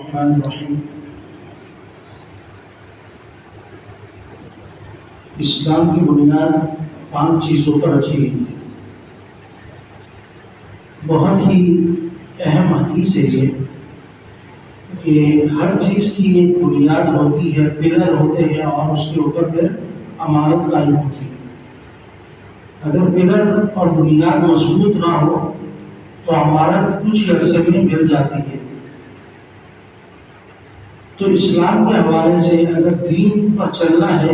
الرحمن الرحیم۔ اسلام کی بنیاد 5 چیزوں پر رکھی گئی ہے۔ بہت ہی اہم حدیث ہے یہ کہ ہر چیز کی ایک بنیاد ہوتی ہے، پلر ہوتے ہیں اور اس کے اوپر پھر عمارت قائم ہوتی ہے۔ اگر پلر اور بنیاد مضبوط نہ ہو تو عمارت کچھ ہی عرصے میں گر جاتی ہے۔ تو اسلام کے حوالے سے اگر دین پر چلنا ہے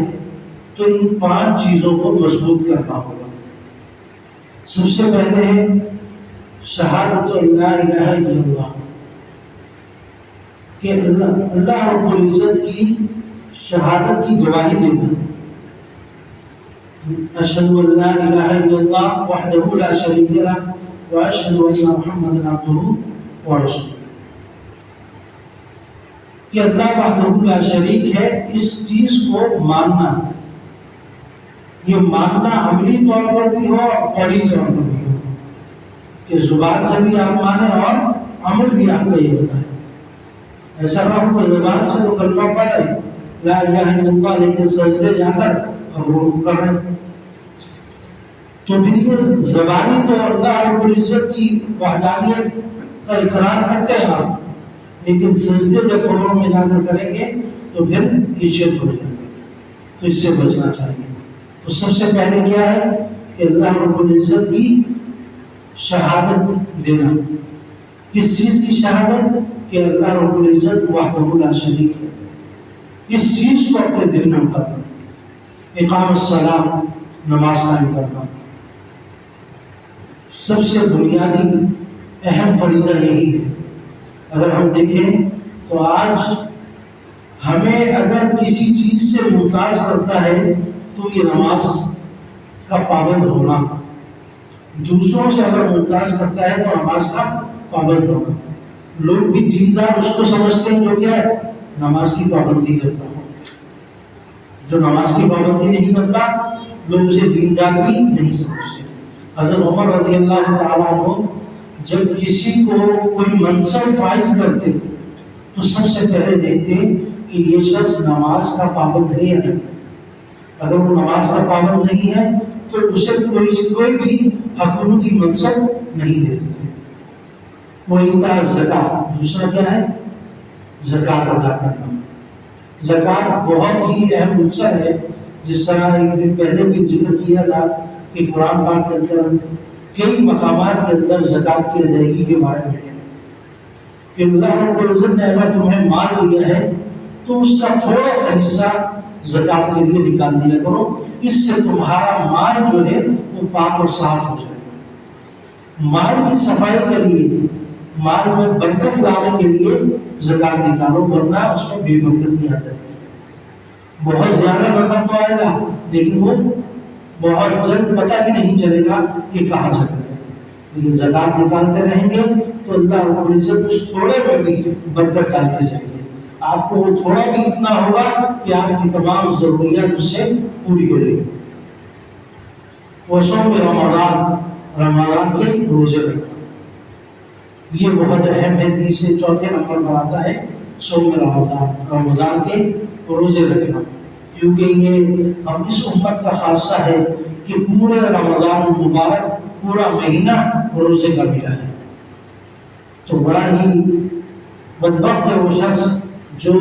تو ان 5 چیزوں کو مضبوط کرنا ہوگا۔ سب سے پہلے ہے شہادت لا الہ الا اللہ، کہ اللہ رب العزت کی شہادت کی گواہی دینا۔ اشہد ان لا الہ الا اللہ وحدہ لا شریک لہ واشہد ان محمدا عبدہ ورسولہ، کہ اللہ وحدہ لا شریک ہے، اس چیز کو ماننا۔ یہ ماننا عملی طور پر بھی ہو اور قولی طور پر بھی ہو، کہ زبان سے بھی آپ مانیں اور عمل بھی آپ کا یہ ہوتا ہے۔ ایسا نہ ہو کہ زبان سے تو کلمہ پڑھے لا الہ الا اللہ لیکن سجدے جا کر قبروں کو کر رہے، تو پھر یہ زبانی تو اللہ رب العزت کی وحدانیت کا اقرار کرتے ہیں آپ، لیکن سجدے جب قبروں میں جا کر کریں گے تو پھر یہ شرک ہو جائے گا، تو اس سے بچنا چاہیے۔ تو سب سے پہلے کیا ہے کہ اللہ رب العزت کی شہادت دینا۔ کس چیز کی شہادت؟ کہ اللہ رب العزت وحدہ لا شریک ہے، اس چیز کو اپنے دل میں اترنا۔ اقام الصلاۃ، نماز قائم کرنا، سب سے بنیادی اہم فریضہ یہی ہے۔ اگر ہم دیکھیں تو آج ہمیں اگر کسی چیز سے ممتاز کرتا ہے تو یہ نماز کا پابند ہونا، دوسروں سے اگر ممتاز کرتا ہے تو نماز کا پابند ہونا۔ لوگ بھی دیندار اس کو سمجھتے ہیں جو کیا ہے نماز کی پابندی کرتا ہو، جو نماز کی پابندی نہیں کرتا لوگ اسے دیندار بھی نہیں سمجھتے۔ حضرت عمر رضی اللہ تعالیٰ عنہ جب کسی کو کوئی منصب فائز کرتے تو سب سے پہلے دیکھتے کہ یہ شخص نماز کا پابند ہے یا نہیں۔ اگر وہ نماز کا پابند نہیں ہے تو اسے کوئی بھی حکومتی منصب نہیں دیتے تھے۔ وہ ایتاء الزکوٰۃ، دوسرا کیا ہے زکوٰۃ ادا کرنا۔ زکوٰۃ بہت ہی اہم عنصر ہے، جس طرح ایک دن پہلے بھی ذکر کیا تھا کہ قرآن پاک کے اندر کئی مقامات کے اندر زکوٰۃ کی ادائیگی کے بارے میں ہے کہ اللہ رب العزت نے اگر تمہیں مال دیا ہے تو اس کا تھوڑا سا حصہ زکوٰۃ کے لیے نکال دیا کرو، اس سے تمہارا مال جو ہے وہ پاک اور صاف ہو جائے گا۔ مال کی صفائی کے لیے، مال میں برکت لانے کے لیے زکوٰۃ نکالو، ورنہ اس میں بے برکتی آ جاتی ہے۔ بہت زیادہ مذہب تو آئے گا لیکن وہ بہت جلد پتہ بھی نہیں چلے گا کہ کہاں چلے گا۔ لیکن زکوٰۃ نکالتے رہیں گے تو اللہ رب العزت اس تھوڑے میں بھی برکت ڈالتے جائیں گے۔ آپ کو وہ تھوڑا بھی اتنا ہوگا کہ آپ کی تمام ضروریات اس سے پوری ہو رہی ہیں۔ وہ صوم رمضان کے روزے رکھنا، یہ بہت اہم ہے۔ تیسرے چوتھے نمبر پر آتا ہے صوم رمضان کے روزے رکھنا، کیونکہ یہ ہم اس امت کا خاصہ ہے کہ پورے رمضان المبارک پورا مہینہ روزے کا ملا ہے۔ تو بڑا ہی بدبخت ہے وہ شخص جو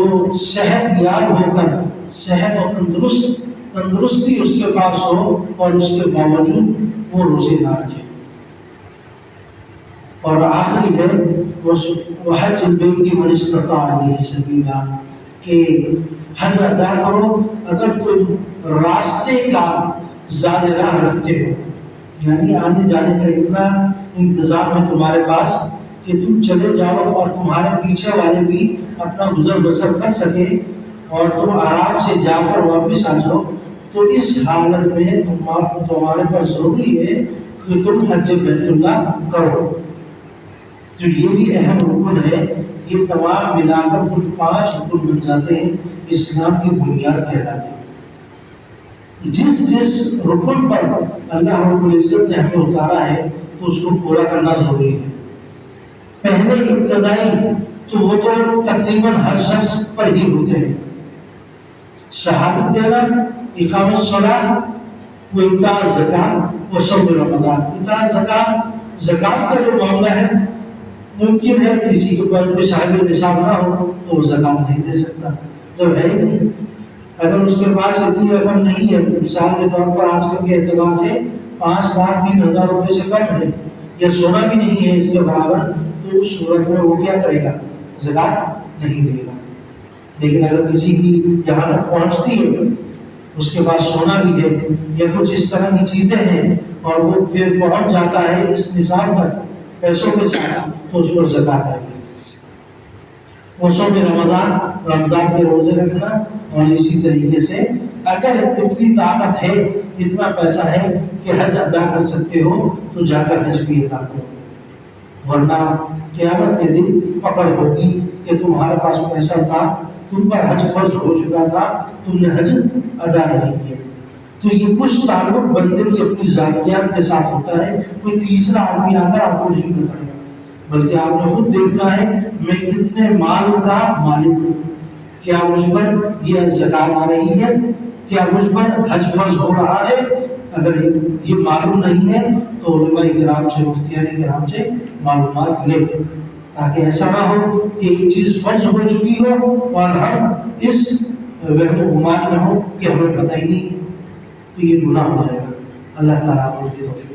صحت یاب ہو کر، صحت اور تندرستی اس کے پاس ہو اور اس کے باوجود وہ روزے نہ رکھے۔ اور آخری ہے وحج البیت من استطاع الیہ سبیلا، کہ حج ادا کرو اگر تم راستے کا زیادہ راہ رکھتے ہو، یعنی آنے جانے کا اتنا انتظام ہے تمہارے پاس کہ تم چلے جاؤ اور تمہارے پیچھے والے بھی اپنا گزر بسر کر سکے اور تم آرام سے جا کر واپس آ جاؤ، تو اس حالت میں تمہارے پر ضروری ہے کہ تم حج بیت اللہ کرو۔ تو یہ بھی اہم رکن ہے، یہ تمام ملا کر کل 5 رکن بن جاتے ہیں، اسلام کی بنیاد کہلاتے ہیں۔ جس رکن پر اللہ رب العزت نے ہمیں اتارا ہے تو اس کو پورا کرنا ضروری ہے۔ پہلے ابتدائی تو وہ تو تقریباً ہر شخص پر ہی ہوتے ہیں. شہادت دینا، اقامت الصلاۃ، وہ ایتاء زکات، وہ صوم رمضان. ایتاء زکات، زکات کا جو معاملہ ہے، ممکن ہے کسی کے پاس کوئی صاحب نصاب نہ ہو تو وہ زکات نہیں دے سکتا جب ہے ہی نہیں. اگر اس کے پاس اتنی رقم نہیں ہے، مثال کے طور پر آج کل کے اعتبار سے 5,03,000 روپے سے کم ہے یا سونا بھی نہیں ہے اس کے برابر، تو اس صورت میں وہ کیا کرے گا؟ زکات نہیں دے گا. لیکن اگر کسی کی یہاں تک پہنچتی ہے، اس کے پاس سونا بھی ہے یا کچھ اس طرح کی چیزیں ہیں اور وہ پھر پہنچ جاتا ہے اس نصاب تک پیسوں کے ساتھ، تو اس پر زکات آئے گی. وہ صوم رمضان، رمضان کے روزے رکھنا. اور اسی طریقے سے اگر اتنی طاقت ہے، اتنا پیسہ ہے کہ حج ادا کر سکتے ہو تو جا کر حج بھی ادا کرو، ورنہ قیامت کے دن پکڑ ہوگی کہ تمہارے پاس پیسہ تھا، تم پر حج فرض ہو چکا تھا، تم نے حج ادا نہیں کیا. تو یہ کچھ تعلق بندے کی اپنی ذاتیات کے ساتھ ہوتا ہے. کوئی تیسرا آدمی آ کر آپ کو نہیں بتائے گا، بلکہ آپ نے خود دیکھنا ہے میں کتنے مال کا مالک ہوں، کیا مجھ پر یہ زکات آ رہی ہے، کیا مجھ پر حج فرض ہو رہا ہے. اگر یہ معلوم نہیں ہے تو علماء کرام سے، مفتیان کرام سے معلومات لے، تاکہ ایسا نہ ہو کہ یہ چیز فرض ہو چکی ہو اور ہم اس وہم و گمان میں ہو کہ ہمیں پتہ ہی نہیں، تو یہ گناہ ہو جائے گا. اللہ تعالیٰ آپ کو توفیق